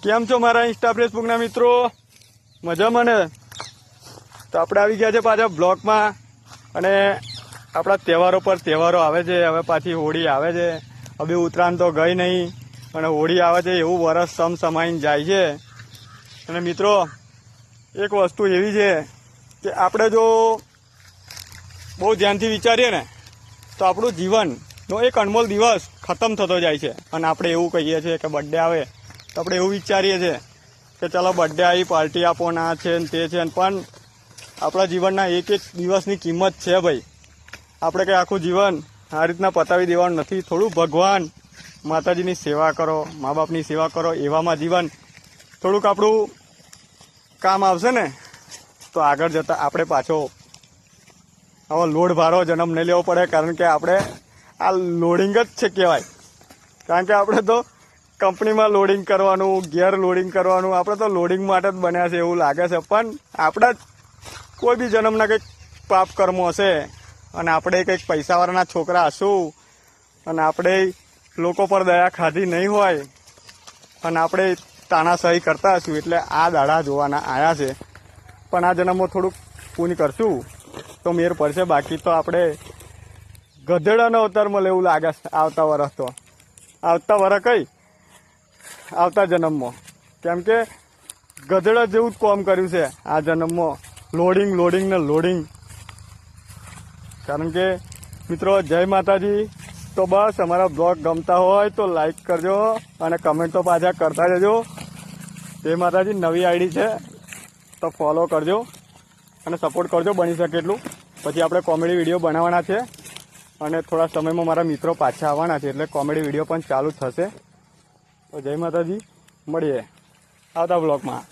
કેમ છો મારા ઇન્સ્ટા ફેસબુકના મિત્રો? મજામાં ને? તો આપણે આવી ગયા છે પાછા બ્લોગમાં. અને આપણા તહેવારો પર તહેવારો આવે છે. હવે પાછી હોળી આવે છે. હવે ઉત્તરાયણ તો ગઈ નહીં અને હોળી આવે છે એવું વરસ સમસમાઈને જાય છે. અને મિત્રો એક વસ્તુ એવી છે કે આપણે જો બહુ ધ્યાનથી વિચારીએ ને તો આપણું જીવનનો એક અનમોલ દિવસ ખતમ થતો જાય છે. અને આપણે એવું કહીએ છીએ કે બર્થડે આવે તો આપણે એવું વિચારીએ છીએ કે ચાલો બર્થડે આવી પાર્ટી આપો, ના છે ને તે છે. પણ આપણા જીવનના એક એક દિવસની કિંમત છે ભાઈ. આપણે કંઈ આખું જીવન આ રીતના પતાવી દેવાનું નથી. થોડું ભગવાન માતાજીની સેવા કરો, મા બાપની સેવા કરો, એવામાં જીવન થોડુંક આપણું કામ આવશે ને તો આગળ જતાં આપણે પાછો આવો લોડ ભારો જન્મ નહીં લેવો પડે. કારણ કે આપણે આ લોડિંગ જ છે કહેવાય. કારણ કે આપણે તો કંપનીમાં લોડિંગ કરવાનું, ઘેર લોડિંગ કરવાનું, આપણે તો લોડિંગ માટે જ બન્યા છે એવું લાગે છે. પણ આપણા કોઈ બી જન્મના કંઈક પાપ કર્મો હશે અને આપણે કંઈક પૈસાવાળાના છોકરા હશું અને આપણે લોકો પર દયા ખાધી નહીં હોય અને આપણે તાનાશાહી કરતા હશું એટલે આ દાડા જોવાના આવ્યા છે. પણ આ જન્મમાં થોડુંક પુણ્ય કરશું તો મેર પડશે. બાકી તો આપણે ગધેડાનો અવતારમાં લેવું લાગે છે આવતા વરસ. તો આવતા વરસ કઈ આવતા જન્મમાં, કેમ કે ગધેડા જેવું જ કામ કર્યું છે આ જન્મમાં. લોડિંગ ને લોડિંગ. કારણ કે મિત્રો જય માતાજી. તો બસ અમારા બ્લોગ ગમતા હોય તો લાઈક કરજો અને કમેન્ટ તો પાછા કરતા જજો. જય માતાજી. નવી આઈડી છે તો ફોલો કરજો અને સપોર્ટ કરજો બની શકે એટલું. પછી આપણે કોમેડી વિડીયો બનાવવાના છે અને થોડા સમયમાં મારા મિત્રો પાછા આવવાના છે એટલે કોમેડી વિડીયો પણ ચાલુ થશે. તો જય માતાજી, મળીએ આવતા બ્લોગમાં.